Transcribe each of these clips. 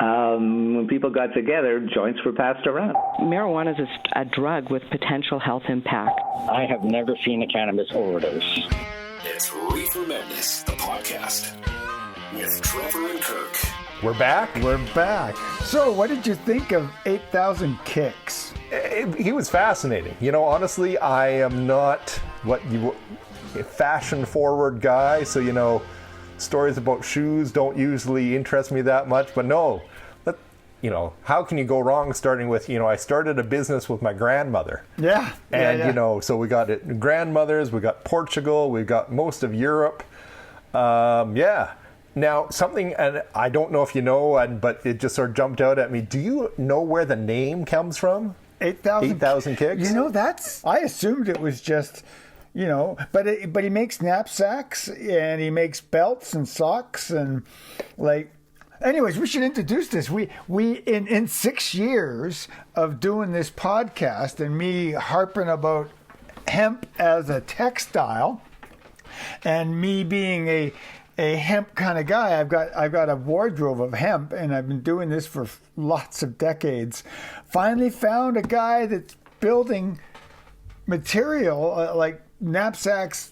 When people got together, joints were passed around. Marijuana is a drug with potential health impact. I have never seen a cannabis overdose. It's Reefer Madness, the podcast, with Trevor and Kirk. We're back? We're back. So, what did you think of 8,000 Kicks? He was fascinating. You know, honestly, I am not a fashion-forward guy, so, you know, stories about shoes don't usually interest me that much, but no. How can you go wrong starting with, I started a business with my grandmother. Yeah. And, so we got grandmothers, we got Portugal, we got most of Europe. Now, something, and I don't know if you know, but it just sort of jumped out at me. Do you know where the name comes from? 8,000 Kicks? I assumed it was just, but he makes knapsacks and he makes belts and socks and anyways, we should introduce this. We in 6 years of doing this podcast and me harping about hemp as a textile and me being a hemp kind of guy, I've got a wardrobe of hemp, and I've been doing this for lots of decades. Finally found a guy that's building material like knapsacks,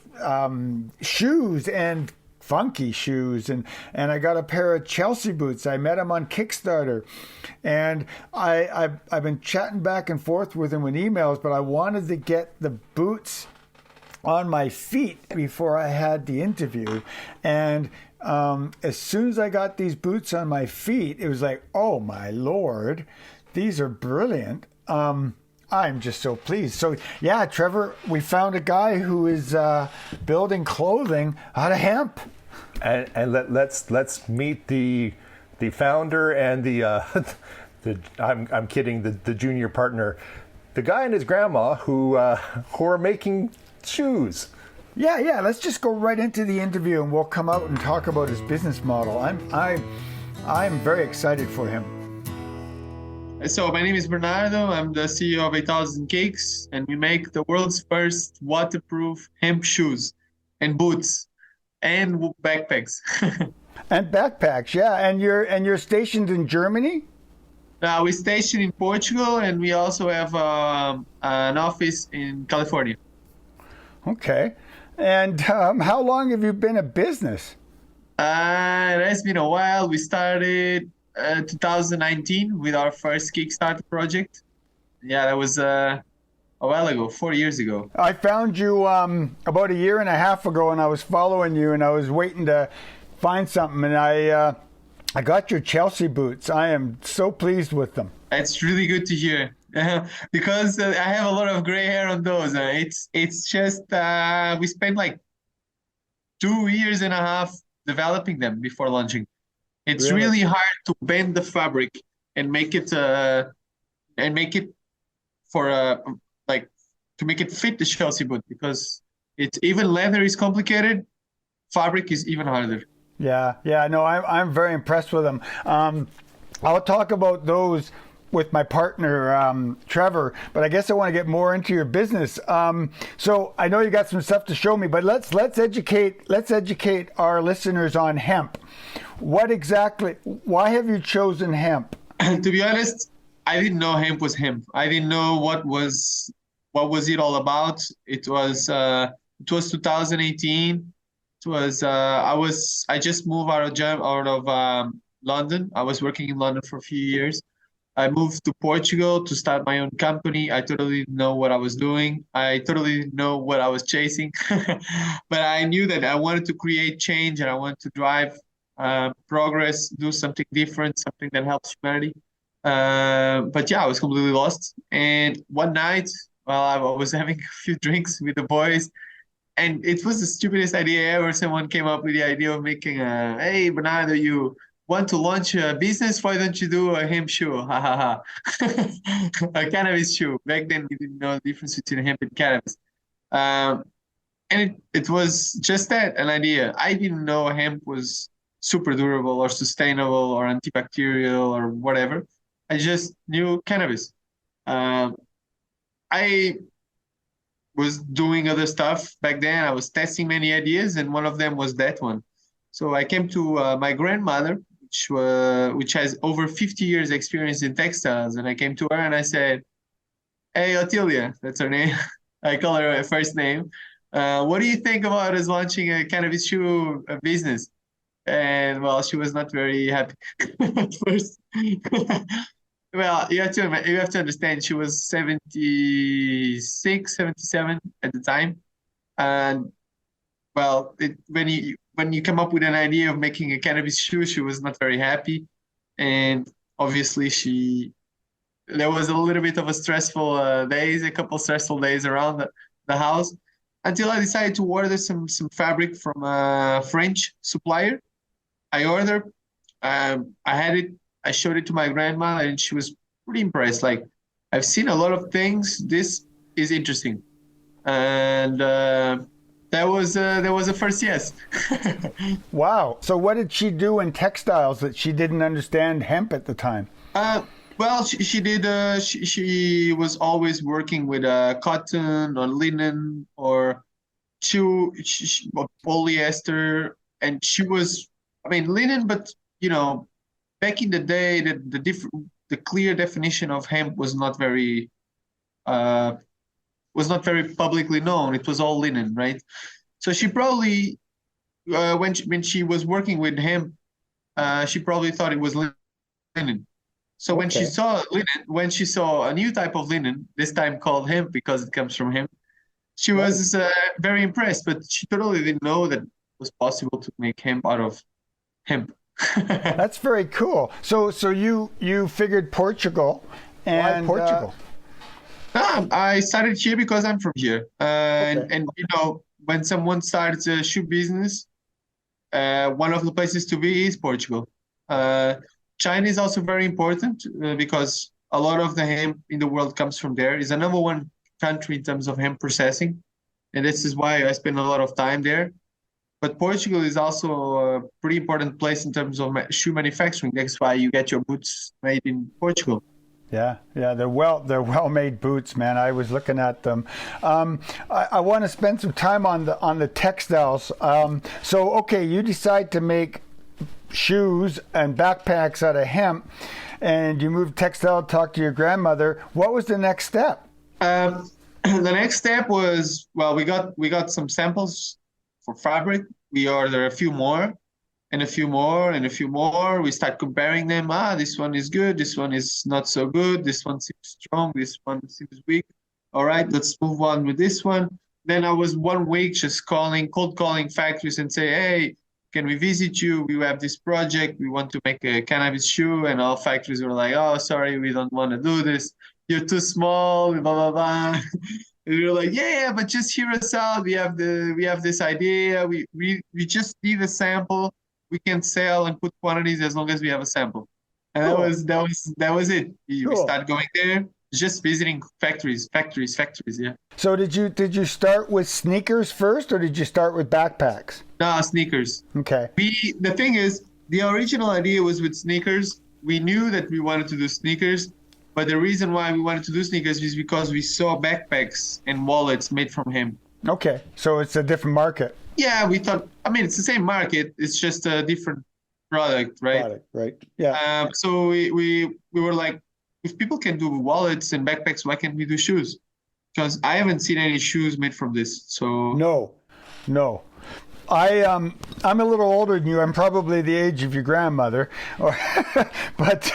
shoes, and funky shoes, and I got a pair of Chelsea boots. I met him on Kickstarter, and I've been chatting back and forth with him with emails, but I wanted to get the boots on my feet before I had the interview. And as soon as I got these boots on my feet, it was like, oh my Lord, these are brilliant. I'm just so pleased. So yeah, Trevor, we found a guy who is building clothing out of hemp. And let's meet the founder and I'm kidding, the junior partner, the guy and his grandma who are making shoes. Yeah. Let's just go right into the interview, and we'll come out and talk about his business model. I'm very excited for him. So my name is Bernardo. I'm the CEO of 8,000 Cakes, and we make the world's first waterproof hemp shoes and boots and backpacks. And backpacks, yeah. And you're stationed in Germany? We're stationed in Portugal, and we also have an office in California. Okay. And how long have you been a business? It has been a while. We started 2019 with our first Kickstarter project. Yeah, that was a while ago, 4 years ago. I found you about a year and a half ago, and I was following you, and I was waiting to find something, and I got your Chelsea boots. I am so pleased with them. It's really good to hear. Because I have a lot of gray hair on those. It's just we spent like 2 years and a half developing them before launching. It's really hard to bend the fabric and make it to make it fit the Chelsea boot, because it's even leather is complicated. Fabric is even harder. Yeah. No, I'm very impressed with them. I'll talk about those with my partner, Trevor, but I guess I want to get more into your business. So I know you got some stuff to show me, but let's educate our listeners on hemp. Why have you chosen hemp? To be honest, I didn't know hemp was hemp. I didn't know what was it all about. It was 2018. It was I just moved out of London. I was working in London for a few years. I moved to Portugal to start my own company. I totally didn't know what I was doing. I totally didn't know what I was chasing. But I knew that I wanted to create change, and I wanted to drive progress, do something different, something that helps humanity. But yeah, I was completely lost. And one night, while I was having a few drinks with the boys, and it was the stupidest idea ever. Someone came up with the idea of making hey, Bernardo, you want to launch a business? Why don't you do a hemp shoe? A cannabis shoe. Back then, we didn't know the difference between hemp and cannabis. And it was just that, an idea. I didn't know hemp was super durable or sustainable or antibacterial or whatever. I just knew cannabis. I was doing other stuff back then. I was testing many ideas, and one of them was that one. So I came to my grandmother, which has over 50 years experience in textiles. And I came to her and I said, "Hey, Otilia," that's her name. I call her her first name. What do you think about us launching a cannabis shoe business? And well, she was not very happy at first. Well, you have to understand, she was 76, 77 at the time. And well, when you come up with an idea of making a cannabis shoe, she was not very happy. And obviously there was a little bit of a stressful a couple stressful days around the house, until I decided to order some fabric from a French supplier. I ordered, I had it, I showed it to my grandma, and she was pretty impressed. Like, "I've seen a lot of things. This is interesting." And that was the first yes. Wow. So what did she do in textiles that she didn't understand hemp at the time? Well, she did. She was always working with cotton or linen or polyester, and she was, I mean, linen. But back in the day, the clear definition of hemp was not very publicly known. It was all linen, right? So she probably, when she was working with hemp, she probably thought it was linen. So when she saw a new type of linen, this time called hemp because it comes from hemp, she was very impressed. But she totally didn't know that it was possible to make hemp out of hemp. That's very cool. So you figured Portugal, and why Portugal? I started here because I'm from here, and when someone starts a shoe business, one of the places to be is Portugal. China is also very important because a lot of the hemp in the world comes from there. It's the number one country in terms of hemp processing, and this is why I spend a lot of time there. But Portugal is also a pretty important place in terms of shoe manufacturing. That's why you get your boots made in Portugal. Yeah, they're well-made boots, man. I was looking at them. I want to spend some time on the textiles. So you decide to make shoes and backpacks out of hemp, and you moved textile. Talk to your grandmother. What was the next step? The next step was, well, we got some samples for fabric. We ordered a few more, and a few more, and a few more. We start comparing them. This one is good. This one is not so good. This one seems strong. This one seems weak. All right, let's move on with this one. Then I was 1 week just cold calling factories and say, "Hey, can we visit you? We have this project. We want to make a cannabis shoe." And all factories were like, "Oh, sorry, we don't want to do this. You're too small, blah, blah, blah." And we were like, yeah, but just hear us out. We have this idea. We just need a sample. We can sell and put quantities as long as we have a sample. And that was it. We start going there, just visiting factories, yeah. So did you start with sneakers first, or did you start with backpacks? No, sneakers. Okay. The thing is, the original idea was with sneakers. We knew that we wanted to do sneakers, but the reason why we wanted to do sneakers is because we saw backpacks and wallets made from hemp. Okay, so it's a different market. Yeah, we thought, I mean, it's the same market. It's just a different product, right? Right. Yeah. So we were like, if people can do wallets and backpacks, why can't we do shoes? Because I haven't seen any shoes made from this. So No. I'm a little older than you. I'm probably the age of your grandmother, but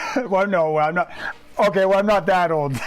no, I'm not. Okay, well, I'm not that old,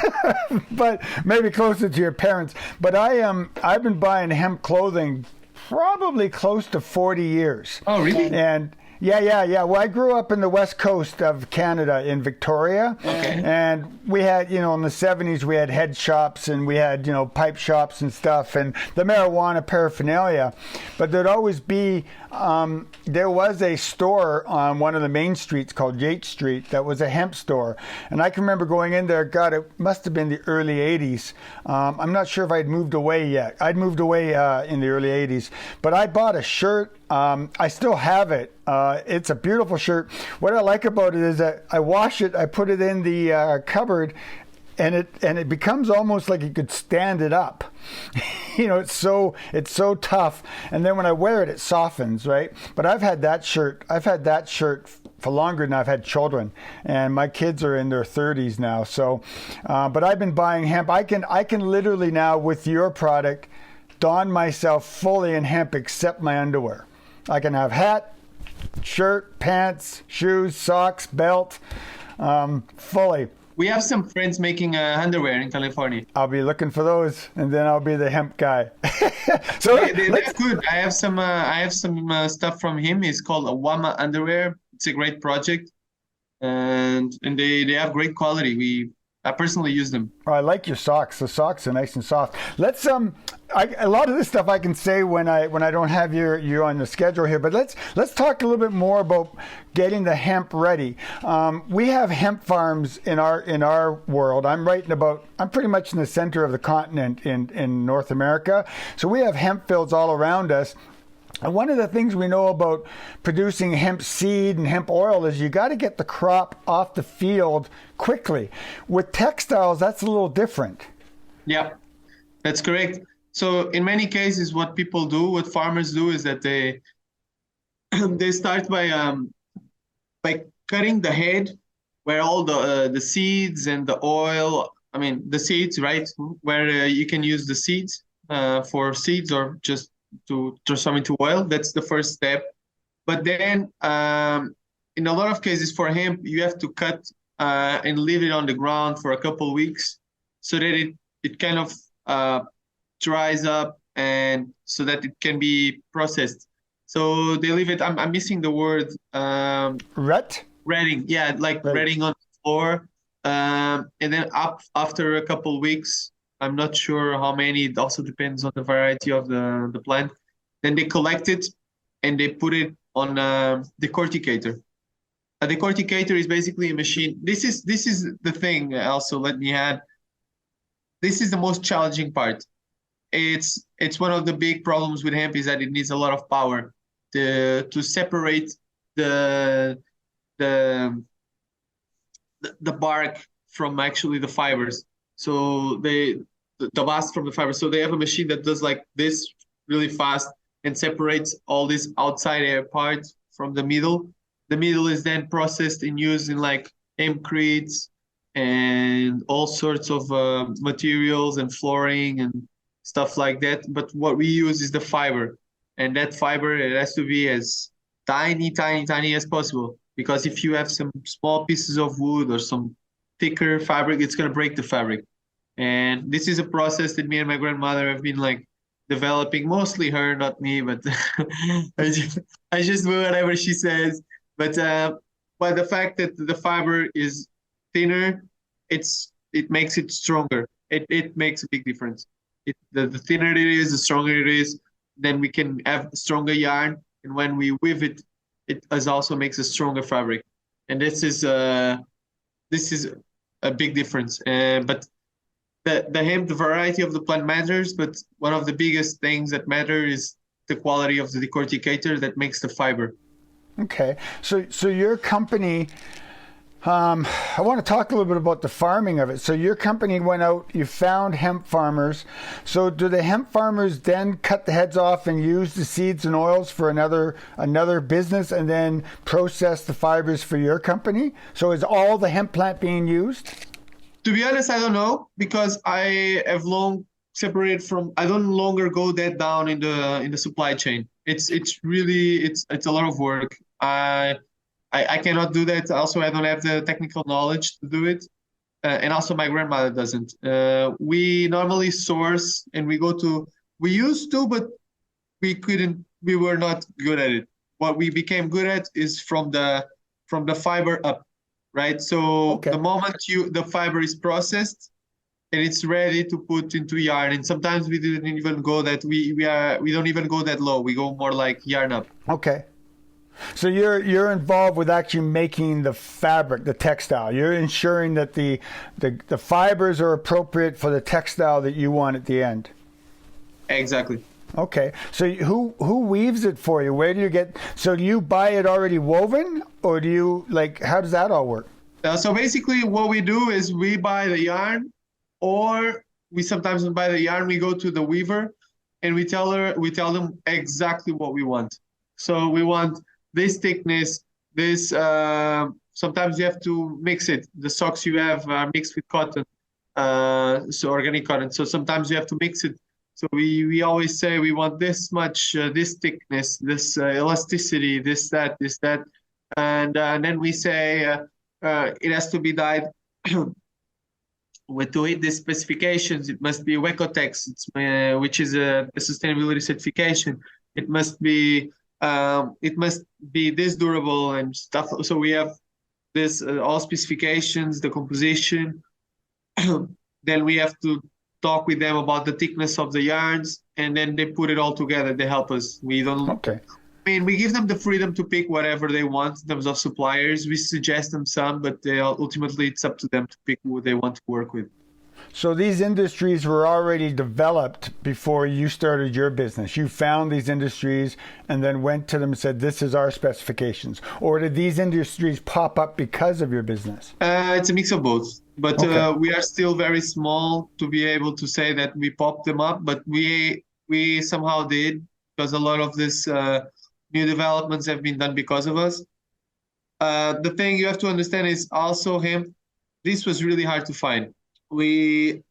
but maybe closer to your parents. But I've been buying hemp clothing probably close to 40 years. Oh, really? And yeah. Well, I grew up in the west coast of Canada in Victoria. Okay. And we had, in the 70s, we had head shops and we had, pipe shops and stuff and the marijuana paraphernalia. But there'd always be, there was a store on one of the main streets called Yates Street that was a hemp store. And I can remember going in there, God, it must have been the early 80s. I'm not sure if I'd moved away yet. I'd moved away in the early 80s. But I bought a shirt. I still have it. It's a beautiful shirt. What I like about it is that I wash it, I put it in the cupboard, and it becomes almost like you could stand it up. It's so tough. And then when I wear it softens, right? But I've had that shirt for longer than I've had children, and my kids are in their 30s now. So, but I've been buying hemp. I can literally now, with your product, don myself fully in hemp except my underwear. I can have hat, shirt, pants, shoes, socks, belt, fully. We have some friends making underwear in California. I'll be looking for those, and then I'll be the hemp guy. So they're good. I have some stuff from him. It's called Awama Underwear. It's a great project, and they have great quality. I personally use them. Oh, I like your socks. The socks are nice and soft. Let's a lot of this stuff I can say when I don't have you on the schedule here, but let's talk a little bit more about getting the hemp ready. We have hemp farms in our world. I'm pretty much in the center of the continent in North America, so we have hemp fields all around us. And one of the things we know about producing hemp seed and hemp oil is you got to get the crop off the field quickly. With textiles, that's a little different. Yeah, that's correct. So in many cases, what farmers do is that they start by cutting the head where all the seeds and the oil, the seeds, right? Where you can use the seeds for seeds or just to transform into oil. That's the first step. But then in a lot of cases for hemp, you have to cut and leave it on the ground for a couple weeks so that it kind of dries up, and so that it can be processed. So they leave it, I'm missing the word. Retting. Yeah, like retting on the floor. And then after a couple weeks, I'm not sure how many. It also depends on the variety of the plant. Then they collect it and they put it on a decorticator. A decorticator is basically a machine. This is the thing. Also, let me add. This is the most challenging part. It's one of the big problems with hemp is that it needs a lot of power to separate the bark from actually the fibers. So the bast from the fiber. So they have a machine that does like this really fast and separates all this outside air part from the middle. The middle is then processed and used in like hempcretes and all sorts of materials and flooring and stuff like that. But what we use is the fiber, and that fiber, it has to be as tiny as possible, because if you have some small pieces of wood or some thicker fabric, it's going to break the fabric. And this is a process that me and my grandmother have been like developing, mostly her, not me, but I just do whatever she says. But by the fact that the fiber is thinner, it makes it stronger. It makes a big difference. The thinner it is, the stronger it is. Then we can have stronger yarn, and when we weave it, it also makes a stronger fabric. And this is a big difference. But the hemp, the variety of the plant matters, but one of the biggest things that matter is the quality of the decorticator that makes the fiber. Okay, so your company, I want to talk a little bit about the farming of it. So your company went out, you found hemp farmers. So do the hemp farmers then cut the heads off and use the seeds and oils for another business and then process the fibers for your company? So is all the hemp plant being used? To be honest, I don't know, because I have long separated from. I don't longer go that down in the supply chain. It's a lot of work. I cannot do that. Also, I don't have the technical knowledge to do it, and also my grandmother doesn't. We normally source, and we used to, but we couldn't. We were not good at it. What we became good at is from the fiber up. Right, so The moment the fiber is processed and it's ready to put into yarn, and sometimes we didn't even go that we don't even go that low. We go more like yarn up. Okay, so you're involved with actually making the fabric, the textile. You're ensuring that the fibers are appropriate for the textile that you want at the end. Exactly. Okay, so who weaves it for you? Where do you get? So do you buy it already woven, or do you how does that all work? So basically, what we do is we buy the yarn, or we sometimes don't buy the yarn. We go to the weaver, and we tell them exactly what we want. So we want this thickness, this. Sometimes you have to mix it. The socks you have are mixed with cotton, so organic cotton. So sometimes you have to mix it. So we always say we want this much, this thickness, this elasticity, this that, and then we say it has to be dyed to hit the specifications. It must be Ecotex, which is a sustainability certification. It must be this durable and stuff. So we have this all specifications, the composition. Then we have to talk with them about the thickness of the yarns, and then they put it all together. They help us. We don't. Okay. I mean, we give them the freedom to pick whatever they want in terms of suppliers. We suggest them some, but ultimately it's up to them to pick who they want to work with. So these industries were already developed before you started your business. You found these industries and then went to them and said, this is our specifications. Or did these industries pop up because of your business? It's a mix of both. But Okay. we are still very small to be able to say that we popped them up. But we somehow did, because a lot of this new developments have been done because of us. The thing you have to understand is also hemp. This was really hard to find. We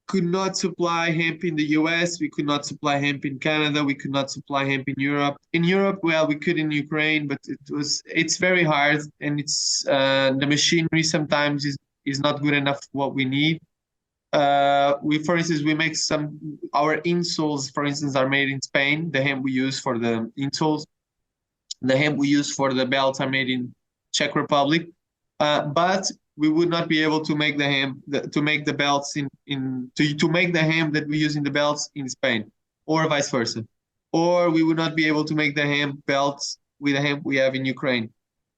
could not supply hemp in the US. We could not supply hemp in Canada. We could not supply hemp in Europe. In Europe, well, we could in Ukraine, but it's very hard, and it's the machinery sometimes is not good enough for what we need. For instance, we make our insoles, for instance, are made in Spain. The hemp we use for the insoles, the hemp we use for the belts are made in Czech Republic. But we would not be able to make the hemp, to make the belts to make the hemp that we use in the belts in Spain, or vice versa. Or we would not be able to make the hemp belts with the hemp we have in Ukraine.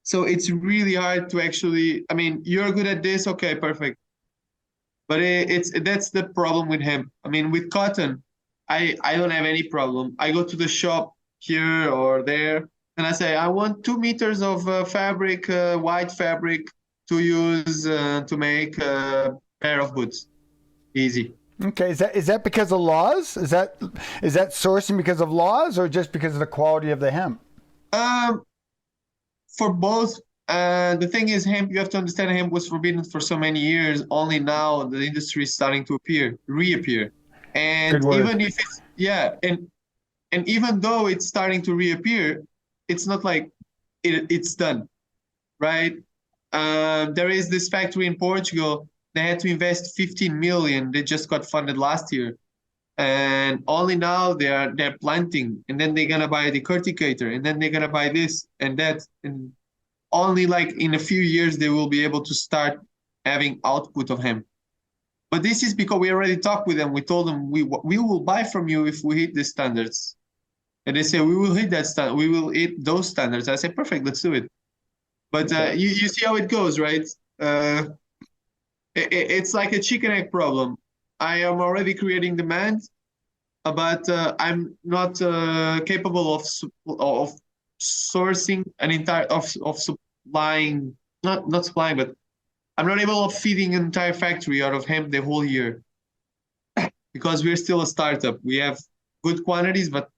So it's really hard to actually, I mean, you're good at this, okay, perfect. But that's the problem with hemp. I mean, with cotton, I don't have any problem. I go to the shop here or there, and I say, I want 2 meters of fabric, white fabric, to use to make a pair of boots. Easy. Okay, is that because of laws? Is that sourcing because of laws, or just because of the quality of the hemp? For both. The thing is, hemp, you have to understand, hemp was forbidden for so many years. Only now the industry is starting to reappear. And even if it's, and even though it's starting to reappear, it's not like it's done, right? There is this factory in Portugal. They had to invest 15 million. They just got funded last year, and only now they're planting, and then they're gonna buy a decorticator, and then they're gonna buy this and that, and only like in a few years they will be able to start having output of hemp. But this is because we already talked with them. We told them we will buy from you if we hit the standards, and they say we will hit that standard. We will hit those standards. I say perfect, let's do it. But you see how it goes, right? It's like a chicken egg problem. I am already creating demand, but I'm not capable of sourcing an entire of supplying, not supplying, but I'm not able of feeding an entire factory out of hemp the whole year, because we're still a startup. We have good quantities, but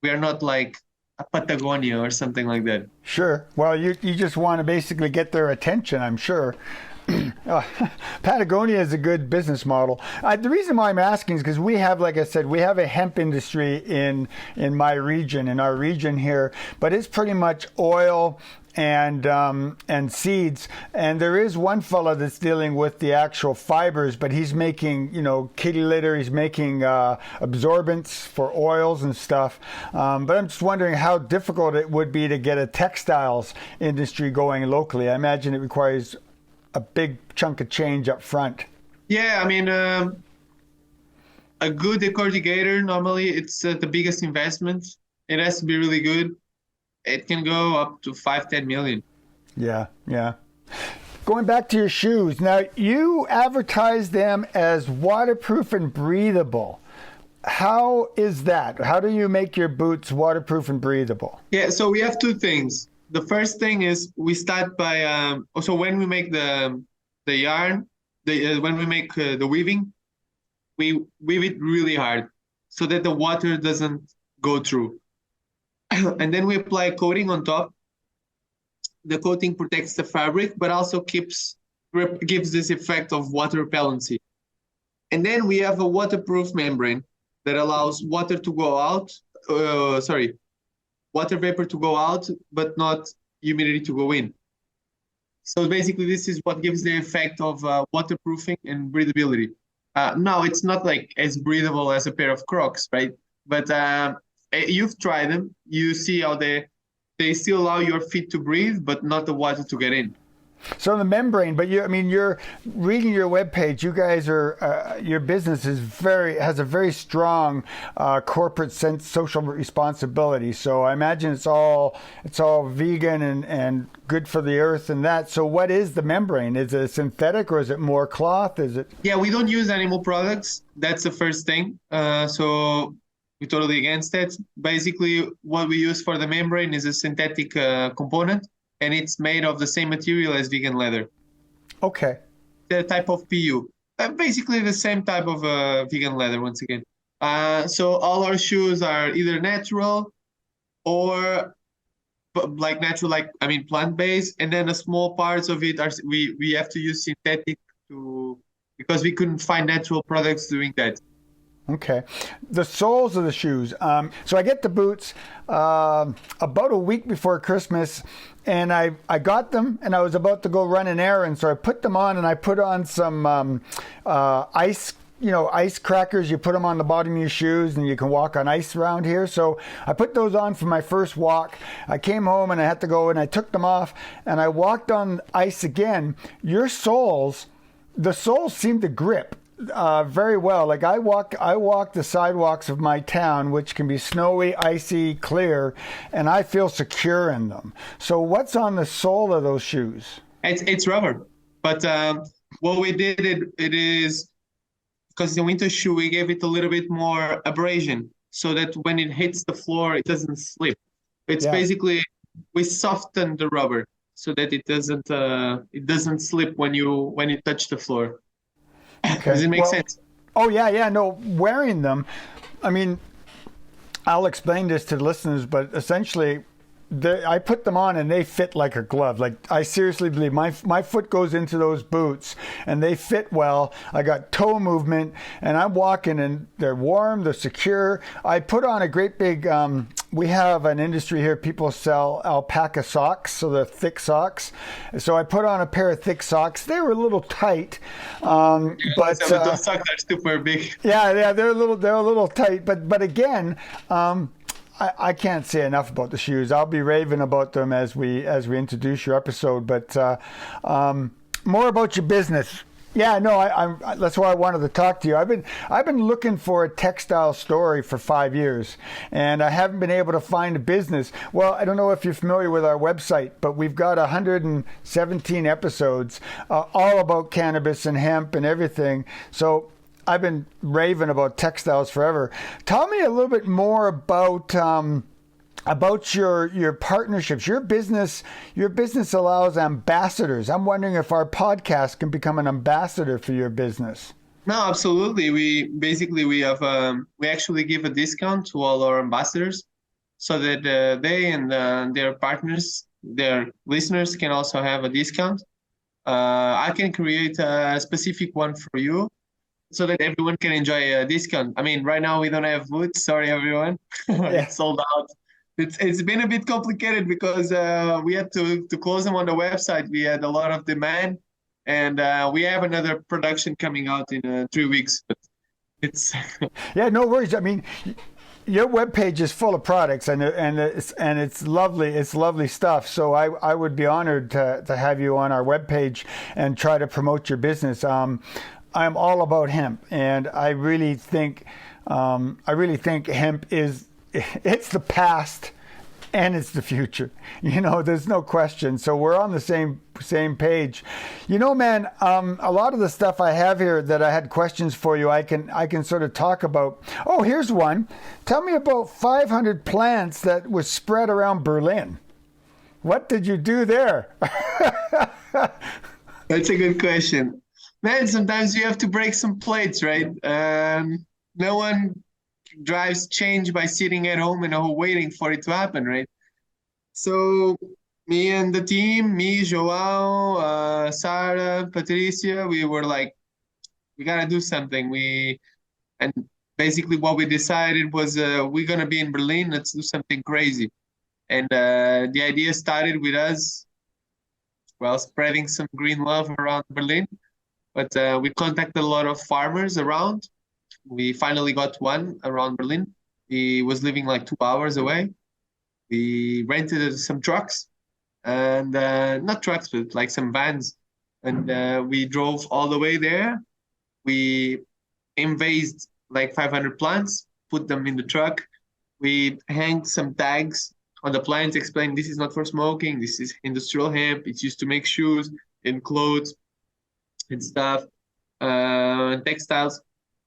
we are not like a Patagonia or something like that. Sure. Well, you just want to basically get their attention, I'm sure. Patagonia is a good business model. The reason why I'm asking is because we have, like I said, we have a hemp industry in my region, in our region here, but it's pretty much oil and seeds. And there is one fella that's dealing with the actual fibers, but he's making, kitty litter, he's making absorbents for oils and stuff. But I'm just wondering how difficult it would be to get a textiles industry going locally. I imagine it requires a big chunk of change up front. Yeah, I mean, a good decorticator, normally it's the biggest investment. It has to be really good. It can go up to 5-10 million. Yeah. Going back to your shoes, now you advertise them as waterproof and breathable. How is that? How do you make your boots waterproof and breathable? Yeah, so we have two things. the first thing is we start by so when we make the yarn, when we make the weaving, we weave it really hard so that the water doesn't go through. And then we apply a coating on top. The coating protects the fabric, but also gives this effect of water repellency. And then we have a waterproof membrane that allows water to go out, water vapor to go out, but not humidity to go in. So basically, this is what gives the effect of waterproofing and breathability. Now, it's not like as breathable as a pair of Crocs, right? But you've tried them. You see how they still allow your feet to breathe, but not the water to get in. So the membrane, but you're reading your webpage. You guys are your business has a very strong corporate sense, social responsibility. So I imagine it's all vegan and good for the earth and that. So what is the membrane? Is it synthetic or is it more cloth? Is it? Yeah, we don't use animal products. That's the first thing. So we're totally against that. Basically, what we use for the membrane is a synthetic component. And it's made of the same material as vegan leather. Okay. The type of PU. Basically the same type of vegan leather, once again. So all our shoes are either natural or plant-based. And then the small parts of it are, we have to use synthetic because we couldn't find natural products doing that. Okay. The soles of the shoes. So I get the boots about a week before Christmas, and I got them, and I was about to go run an errand. So I put them on, and I put on some ice crackers. You put them on the bottom of your shoes, and you can walk on ice around here. So I put those on for my first walk. I came home, and I had to go, and I took them off, and I walked on ice again. The soles seem to grip very well. Like I walk the sidewalks of my town, which can be snowy, icy, clear, and I feel secure in them. So what's on the sole of those shoes? It's rubber, but what we did it is because the winter shoe we gave it a little bit more abrasion so that when it hits the floor it doesn't slip. It's basically we soften the rubber so that it doesn't slip when you touch the floor. Okay. Does it make sense? Oh, yeah. No, wearing them, I mean, I'll explain this to the listeners, but essentially, I put them on and they fit like a glove. Like, I seriously believe my foot goes into those boots and they fit well. I got toe movement and I'm walking and they're warm, they're secure. I put on a great big, we have an industry here, people sell alpaca socks, so they're thick socks. So I put on a pair of thick socks. They were a little tight, but those socks are super big. Yeah, they're a little tight. But again, I can't say enough about the shoes. I'll be raving about them as we introduce your episode. But more about your business. Yeah, no, that's why I wanted to talk to you. I've been looking for a textile story for 5 years, and I haven't been able to find a business. Well, I don't know if you're familiar with our website, but we've got 117 episodes, all about cannabis and hemp and everything. So I've been raving about textiles forever. Tell me a little bit more about your partnerships. Your business allows ambassadors. I'm wondering if our podcast can become an ambassador for your business. No, absolutely. We actually give a discount to all our ambassadors so that they and their partners, their listeners can also have a discount. I can create a specific one for you so that everyone can enjoy a discount. I mean, right now we don't have boots. Sorry, everyone. It's sold out. It's been a bit complicated because we had to close them on the website. We had a lot of demand, and we have another production coming out in 3 weeks. But it's yeah, no worries. I mean, your webpage is full of products, and it's lovely. It's lovely stuff. So I would be honored to have you on our webpage and try to promote your business. I'm all about hemp, and I really think hemp it's the past and it's the future. There's no question. So we're on the same page. Man, a lot of the stuff I have here that I had questions for you, I can sort of talk about. Oh, here's one. Tell me about 500 plants that was spread around Berlin. What did you do there? That's a good question. Man, sometimes you have to break some plates, right? No one drives change by sitting at home and waiting for it to happen, right? So me and the team, me, Joao, Sarah, Patricia, we were like, we gotta do something. And basically what we decided was we're gonna be in Berlin, let's do something crazy. And the idea started with us, well, spreading some green love around Berlin. But we contacted a lot of farmers around. We finally got one around Berlin. He was living like 2 hours away. We rented some trucks, and not trucks, but like some vans. And we drove all the way there. We invased like 500 plants, put them in the truck. We hanged some tags on the plants, explained this is not for smoking, this is industrial hemp, it's used to make shoes and clothes and stuff, textiles.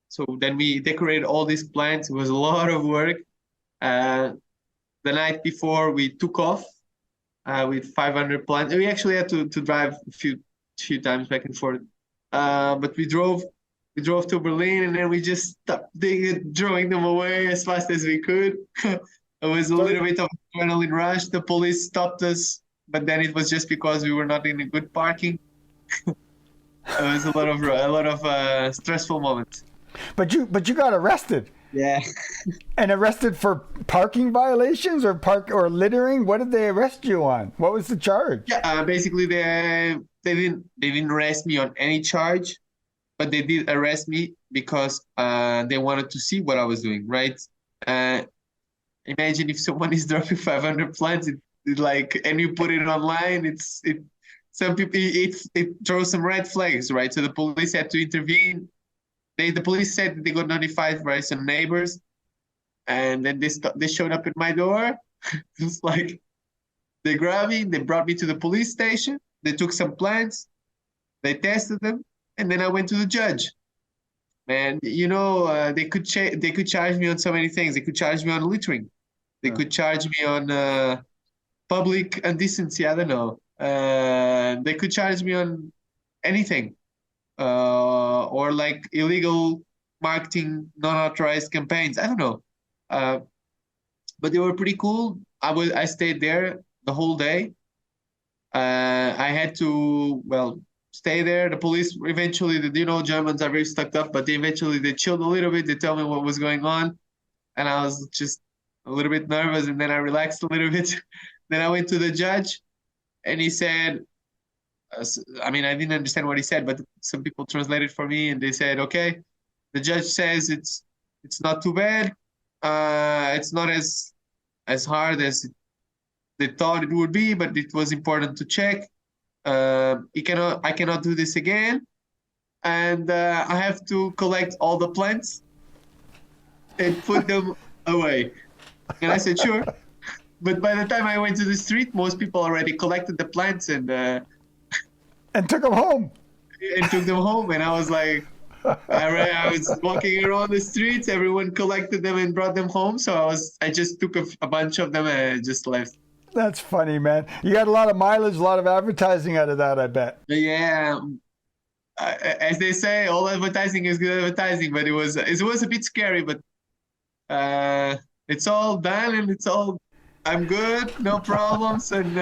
So then we decorated all these plants. It was a lot of work. The night before we took off with 500 plants. We actually had to drive a few times back and forth. But we drove to Berlin, and then we just stopped throwing them away as fast as we could. It was a little bit of adrenaline rush. The police stopped us, but then it was just because we were not in a good parking. It was a lot of stressful moments. But you got arrested. Yeah. And arrested for parking violations or littering? What did they arrest you on? What was the charge? Yeah, basically they didn't arrest me on any charge, but they did arrest me because they wanted to see what I was doing, right? Imagine if someone is dropping 500 plants, and you put it online, some people it throws some red flags, right? So the police had to intervene. The police said that they got notified by some neighbors, and then they showed up at my door. It's like they grabbed me, they brought me to the police station. They took some plants, they tested them, and then I went to the judge. And they could charge me on so many things. They could charge me on littering. They could charge me on public indecency. I don't know. They could charge me on anything. Or like illegal marketing, non-authorized campaigns. I don't know. But they were pretty cool. I stayed there the whole day. I had to, stay there. The police eventually, Germans are very stuck up, but they chilled a little bit. They told me what was going on. And I was just a little bit nervous, and then I relaxed a little bit. Then I went to the judge, and he said, I didn't understand what he said, but some people translated for me, and they said, okay, the judge says it's not too bad. It's not as hard as they thought it would be, but it was important to check. I cannot do this again, and I have to collect all the plants and put them away. And I said, sure. But by the time I went to the street, most people already collected the plants and took them home. And I was like, I was walking around the streets. Everyone collected them and brought them home. So I just took a bunch of them and just left. That's funny, man. You got a lot of mileage, a lot of advertising out of that, I bet. Yeah. As they say, all advertising is good advertising, but it was a bit scary, but it's all done, and I'm good, no problems. And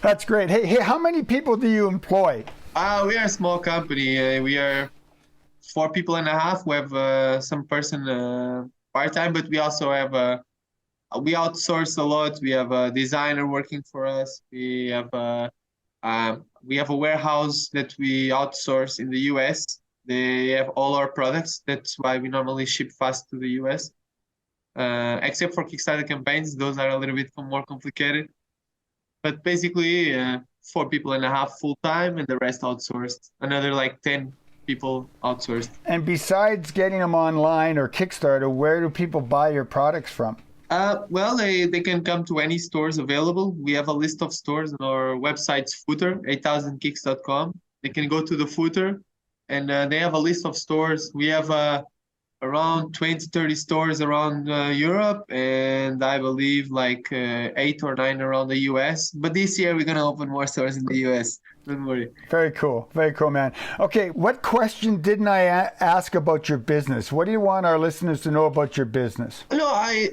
that's great. Hey, how many people do you employ? We are a small company. We are 4.5 people. We have some person part-time, but we also have we outsource a lot. We have a designer working for us. We have a warehouse that we outsource in the US. They have all our products. That's why we normally ship fast to the US. Except for Kickstarter campaigns, those are a little bit more complicated. But basically, 4.5 people full-time, and the rest outsourced. Another like 10 people outsourced. And besides getting them online or Kickstarter, where do people buy your products from? They can come to any stores available. We have a list of stores on our website's footer, 8000kicks.com. They can go to the footer, and they have a list of stores. We have around 20, 30 stores around Europe, and I believe like 8 or 9 around the US. But this year we're going to open more stores in the US. Don't worry. Very cool, man. Okay, what question didn't I ask about your business? What do you want our listeners to know about your business? No,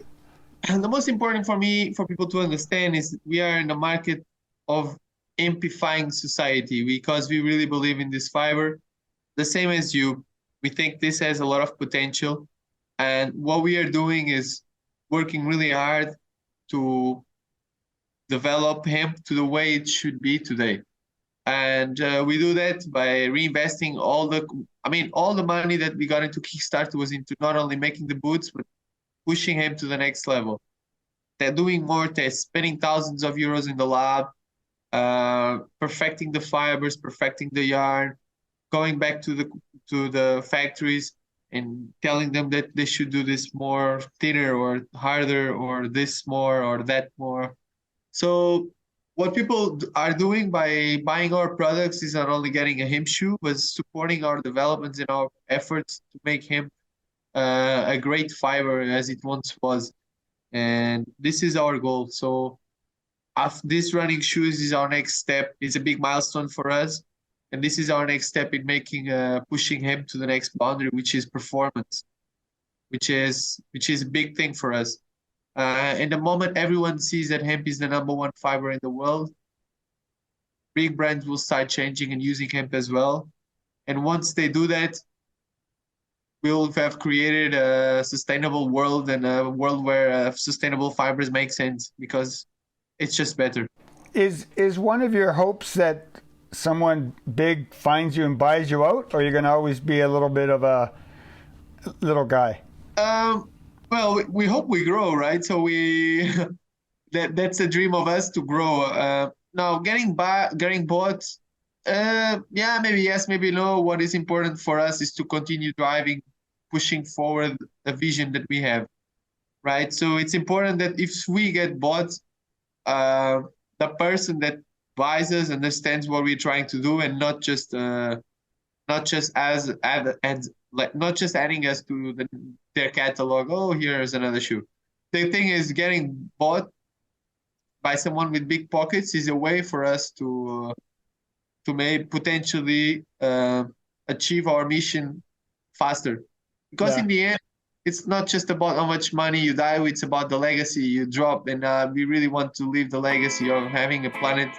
the most important for me, for people to understand, is we are in the market of amplifying society because we really believe in this fiber. The same as you, we think this has a lot of potential. And what we are doing is working really hard to develop hemp to the way it should be today. And we do that by reinvesting all the money that we got into Kickstarter was into not only making the boots, but pushing him to the next level. They're doing more tests, spending thousands of euros in the lab, perfecting the fibers, perfecting the yarn, going back to the factories and telling them that they should do this more thinner or harder or this more or that more. So what people are doing by buying our products is not only getting a hemp shoe, but supporting our developments and our efforts to make hemp a great fiber as it once was. And this is our goal. So this running shoes is our next step. It's a big milestone for us. And this is our next step in making pushing hemp to the next boundary, which is performance, which is a big thing for us. And the moment everyone sees that hemp is the #1 fiber in the world, big brands will start changing and using hemp as well. And once they do that, we'll have created a sustainable world and a world where sustainable fibers make sense because it's just better. Is one of your hopes that someone big finds you and buys you out, or you're going to always be a little bit of a little guy? Well, we hope we grow, right? So that's a dream of us to grow. Now, getting bought, yeah, maybe yes, maybe no. What is important for us is to continue driving, pushing forward a vision that we have, right? So it's important that if we get bought, the person that buys us understands what we're trying to do, and not just adding us to their catalog. Oh, here's another shoe. The thing is, getting bought by someone with big pockets is a way for us to potentially achieve our mission faster. Because in the end, it's not just about how much money you die with, it's about the legacy you drop. And we really want to leave the legacy of having a planet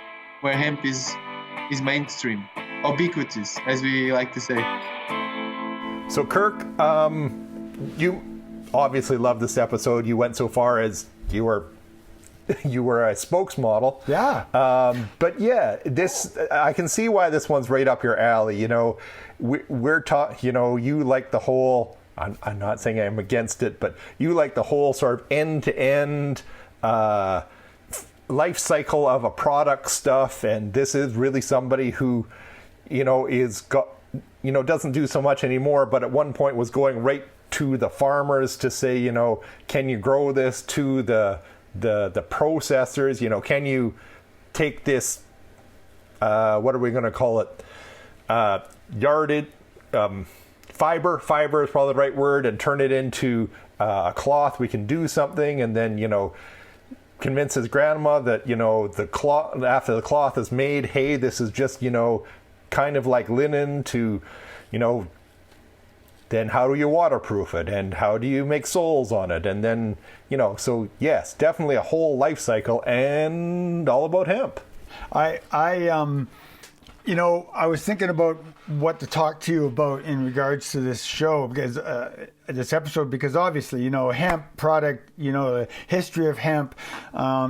where hemp is mainstream, ubiquitous, as we like to say. So Kirk, you obviously love this episode. You went so far as you were a spokesmodel. Yeah. But yeah, I can see why this one's right up your alley. You know, we're taught. You know, you like the whole. I'm not saying I'm against it, but you like the whole sort of end-to-end life cycle of a product stuff. And this is really somebody who, you know, doesn't do so much anymore, but at one point was going right to the farmers to say, you know, can you grow this, to the processors, you know, can you take this, what are we going to call it, yarded, fiber is probably the right word, and turn it into a cloth. We can do something, and then, you know, convince his grandma that, you know, the cloth, after the cloth is made, hey, this is just, you know, kind of like linen, to, you know, then how do you waterproof it, and how do you make soles on it, and then, you know, so yes, definitely a whole life cycle, and all about hemp. You know, I was thinking about what to talk to you about in regards to this show, because this episode, because obviously, you know, hemp product, you know, the history of hemp.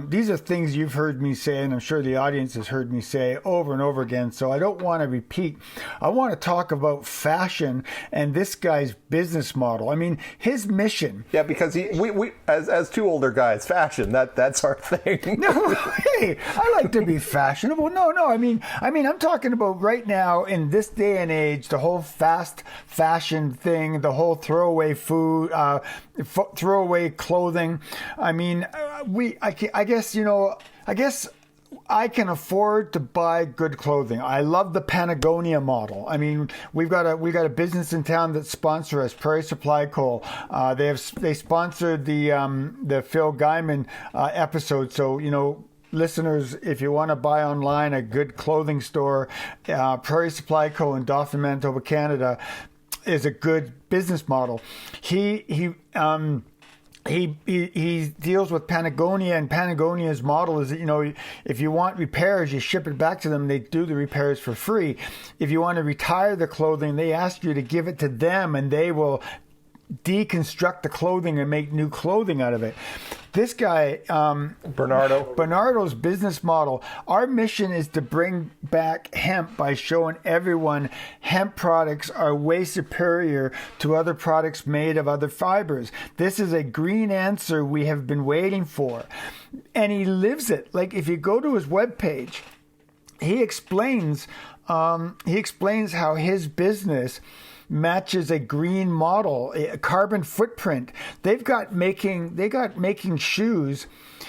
These are things you've heard me say, and I'm sure the audience has heard me say over and over again. So I don't want to repeat. I want to talk about fashion and this guy's business model. I mean, his mission. Yeah, because we as two older guys, fashion, that's our thing. No, hey, I like to be fashionable. No. I mean, I'm talking about right now in this day and age, the whole fast fashion thing, the whole throwaway food, throwaway clothing. I mean, I guess, you know, I can afford to buy good clothing. I love the Patagonia model. I mean, we got a business in town that sponsor us, Prairie Supply Co. They sponsored the Phil Guyman episode. So listeners, if you want to buy online a good clothing store, Prairie Supply Co. in Dauphin, Manitoba, Canada, is a good business model. He deals with Patagonia, and Patagonia's model is that, if you want repairs, you ship it back to them. They do the repairs for free. If you want to retire the clothing, they ask you to give it to them, and they will deconstruct the clothing and make new clothing out of it. This guy, Bernardo's business model, our mission is to bring back hemp by showing everyone hemp products are way superior to other products made of other fibers. This is a green answer we have been waiting for. And he lives it. Like, if you go to his webpage, he explains how his business matches a green model, a carbon footprint. They got making shoes.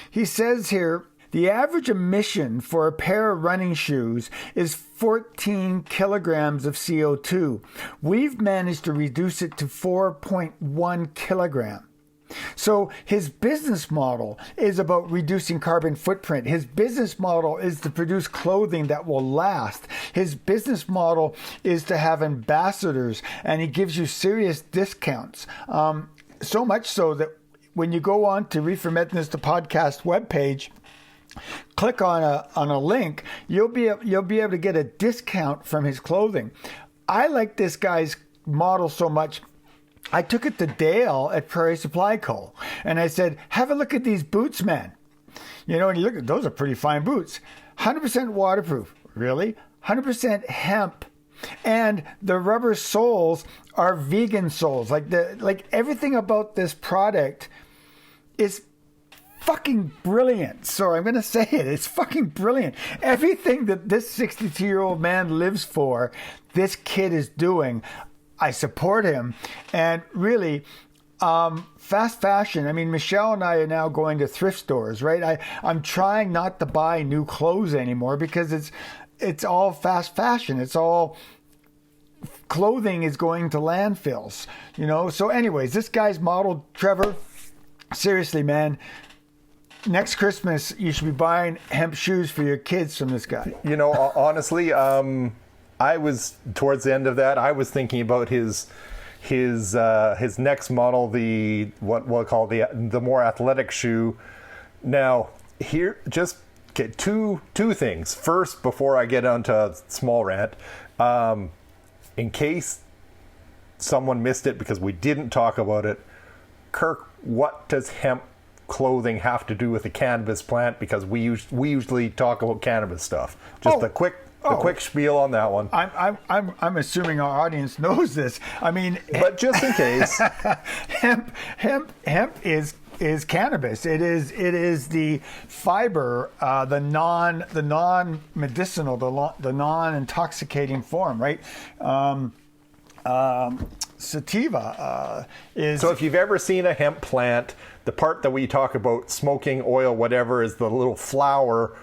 He says here, the average emission for a pair of running shoes is 14 kilograms of CO2. We've managed to reduce it to 4.1 kilogram. So his business model is about reducing carbon footprint. His business model is to produce clothing that will last. His business model is to have ambassadors, and he gives you serious discounts. So much so that when you go on to Reefer Madness, the podcast webpage, click on a link, you'll be able to get a discount from his clothing. I like this guy's model so much. I took it to Dale at Prairie Supply Co. and I said, have a look at these boots, man. And you look at those are pretty fine boots. 100% waterproof. Really? 100% hemp. And the rubber soles are vegan soles. Like everything about this product is fucking brilliant. So I'm going to say it. It's fucking brilliant. Everything that this 62-year-old man lives for, this kid is doing. I support him. And really, fast fashion. I mean, Michelle and I are now going to thrift stores, right? I'm trying not to buy new clothes anymore because it's all fast fashion. It's all clothing is going to landfills, So anyways, this guy's model, Trevor, seriously, man, next Christmas, you should be buying hemp shoes for your kids from this guy. Honestly, I was towards the end of that. I was thinking about his next model, what we'll call the more athletic shoe. Now, here, just get two things. First, before I get onto a small rant, in case someone missed it because we didn't talk about it, Kirk, what does hemp clothing have to do with the cannabis plant? Because we usually talk about cannabis stuff. Just a quick spiel on that one. I'm assuming our audience knows this. I mean, but just in case, hemp is cannabis. It is the fiber, the non medicinal, the non intoxicating form, right? Sativa is. So if you've ever seen a hemp plant, the part that we talk about smoking oil, whatever, is the little flower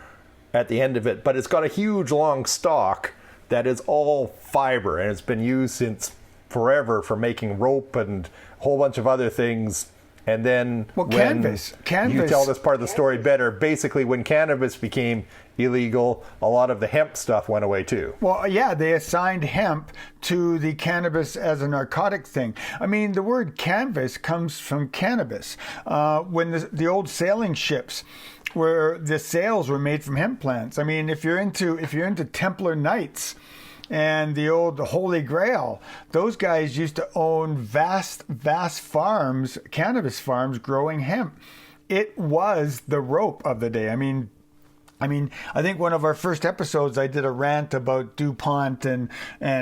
at the end of it, but it's got a huge long stalk that is all fiber, and it's been used since forever for making rope and a whole bunch of other things. And then cannabis. You tell this part of the story better. Basically, when cannabis became illegal, a lot of the hemp stuff went away too. Well, yeah, they assigned hemp to the cannabis as a narcotic thing. I mean, the word canvas comes from cannabis. When the old sailing ships, where the sails were made from hemp plants. I mean, if you're into Templar Knights and the Holy Grail, those guys used to own vast farms, cannabis farms, growing hemp. It was the rope of the day. I mean, I think one of our first episodes, I did a rant about DuPont and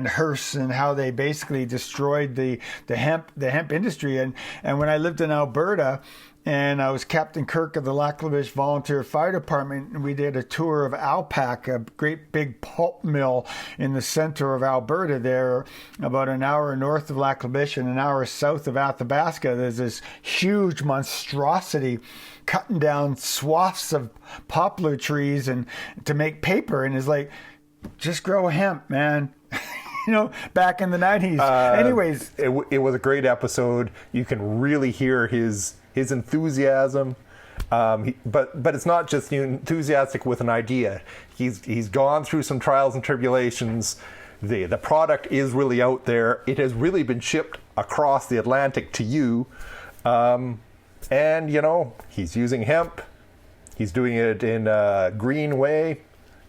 Hearst and how they basically destroyed the hemp industry. And when I lived in Alberta, and I was Captain Kirk of the Lac-La-Biche Volunteer Fire Department, and we did a tour of Alpac, a great big pulp mill in the center of Alberta there, about an hour north of Lac-La-Biche and an hour south of Athabasca. There's this huge monstrosity cutting down swaths of poplar trees and to make paper, and it's like, just grow hemp, man. Back in the 90s. Anyways. It was a great episode. You can really hear his enthusiasm. But it's not just enthusiastic with an idea. He's gone through some trials and tribulations. The product is really out there. It has really been shipped across the Atlantic to you. And, he's using hemp. He's doing it in a green way.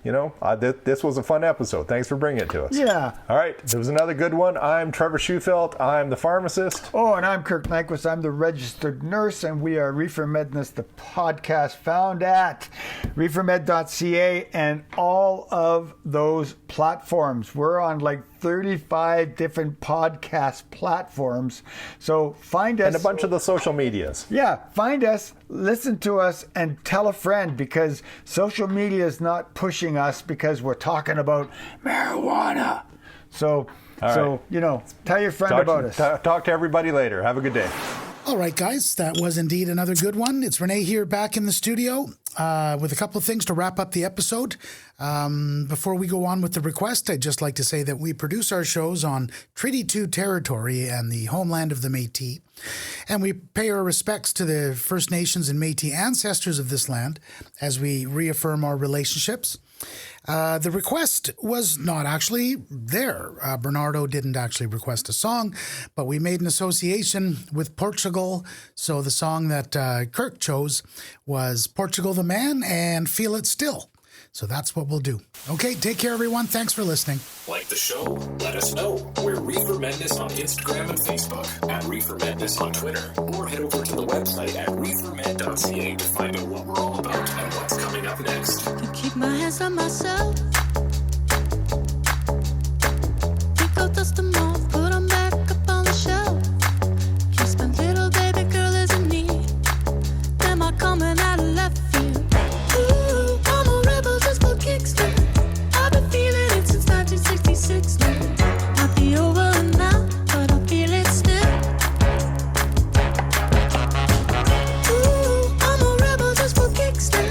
This was a fun episode. Thanks for bringing it to us. Yeah. All right. There was another good one. I'm Trevor Schufelt. I'm the pharmacist. Oh, and I'm Kirk Nyquist. I'm the registered nurse, and we are Reefer Madness, the podcast found at reefermed.ca and all of those platforms. We're on like 35 different podcast platforms. So find us. And a bunch of the social medias. Yeah, find us, listen to us, and tell a friend, because social media is not pushing us because we're talking about marijuana. So, tell your friend about us. Talk to everybody later. Have a good day. All right, guys, that was indeed another good one. It's Renee here back in the studio with a couple of things to wrap up the episode. Before we go on with the request, I'd just like to say that we produce our shows on Treaty 2 territory and the homeland of the Métis, and we pay our respects to the First Nations and Métis ancestors of this land as we reaffirm our relationships. The request was not actually there. Bernardo didn't actually request a song, but we made an association with Portugal. So the song that Kirk chose was Portugal the Man and Feel It Still. So that's what we'll do. Okay, take care, everyone. Thanks for listening. Like the show? Let us know. We're Reefer Madness on Instagram and Facebook, at Reefer Madness on Twitter, or head over to the website at reefermed.ca to find out what we're all about and what's coming up next. To keep my hands on myself, pick out dust them off, put them back up on the shelf. Kiss my little baby girl is in need. Am I coming out of left field? Ooh, I'm a rebel just for kicks now. I've been feeling it since 1966 now. Might be over now, but I feel it still. Ooh, I'm a rebel just for kicks now.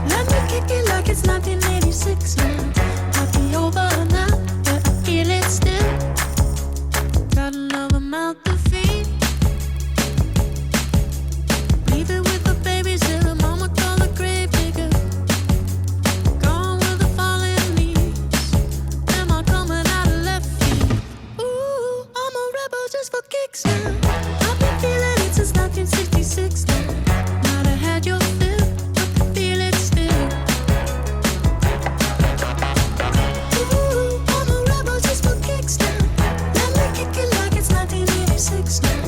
Let me kick it like it's 1986 now. Might be over now, but I feel it still. Got another mouth to feed. Leave it with the babysitter, mama call the grave digger. Gone with the falling leaves. Am I coming out of left field? Ooh, I'm a rebel just for kicks now. I've been feeling it since 1966 now. Might have had your fill, but I feel it still. Ooh, I'm a rebel just for kicks now. Let me kick it like it's 1986 now.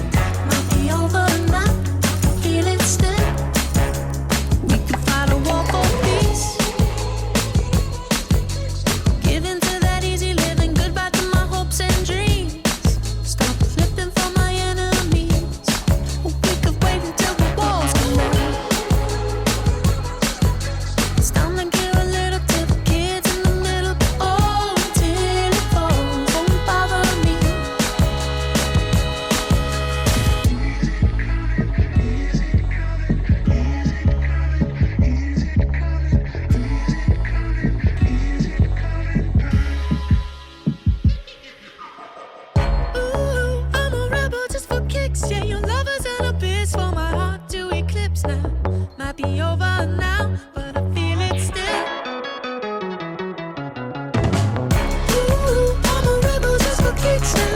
Might be over now, I feel it still. We could fight a war for peace. Give in to that easy living, goodbye to my hopes and dreams. Stop flipping for my enemies. We could wait until the walls come down. It's time to give a little to the kids in the middle. Oh, until it falls, won't bother me. Ooh, I'm a rebel just for kicks. Yeah, your lovers and a bitch for my heart to eclipse now. Might be over now, but I feel it still. Ooh, I'm a rebel just for kicks now.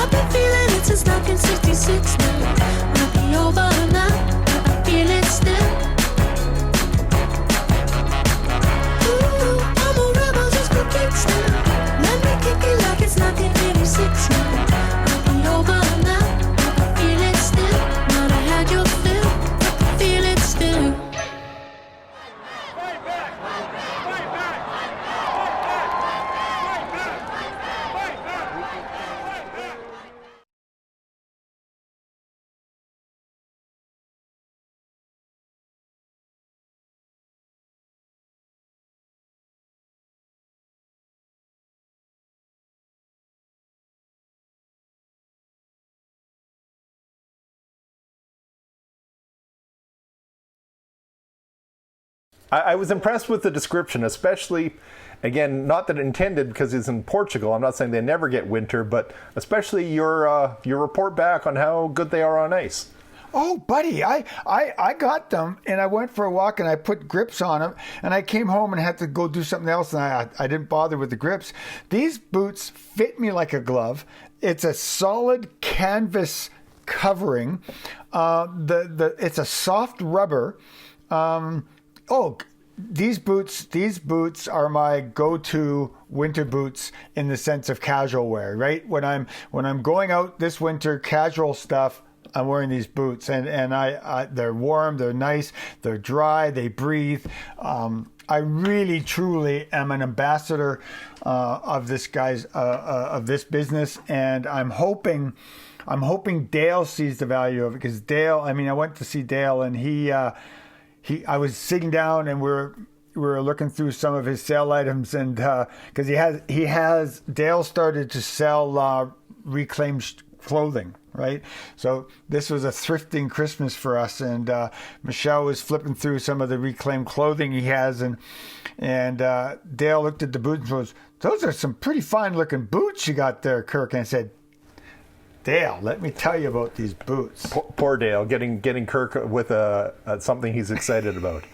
I've been feeling it since 1966 now. Might be over now, but I feel it still. Ooh, I'm a rebel just for kicks now. Let me kick it like it's 1986 now. Might be over now, but I feel it still. Might have had your fill, but I feel it still. I was impressed with the description, especially, again, not that intended because it's in Portugal. I'm not saying they never get winter, but especially your report back on how good they are on ice. Oh, buddy, I got them, and I went for a walk, and I put grips on them, and I came home and had to go do something else, and I didn't bother with the grips. These boots fit me like a glove. It's a solid canvas covering. It's a soft rubber. These boots are my go-to winter boots in the sense of casual wear, right? When I'm going out this winter, casual stuff, I'm wearing these boots, and they're warm, they're nice, they're dry, they breathe. I really, truly am an ambassador of this business, and I'm hoping Dale sees the value of it, because Dale, I went to see Dale, and I was sitting down, and we were looking through some of his sale items, and because Dale started to sell reclaimed clothing, right? So this was a thrifting Christmas for us, and Michelle was flipping through some of the reclaimed clothing he has, and Dale looked at the boots and goes, "Those are some pretty fine looking boots you got there, Kirk." And I said, "Dale, let me tell you about these boots." Poor Dale, getting Kirk with something he's excited about.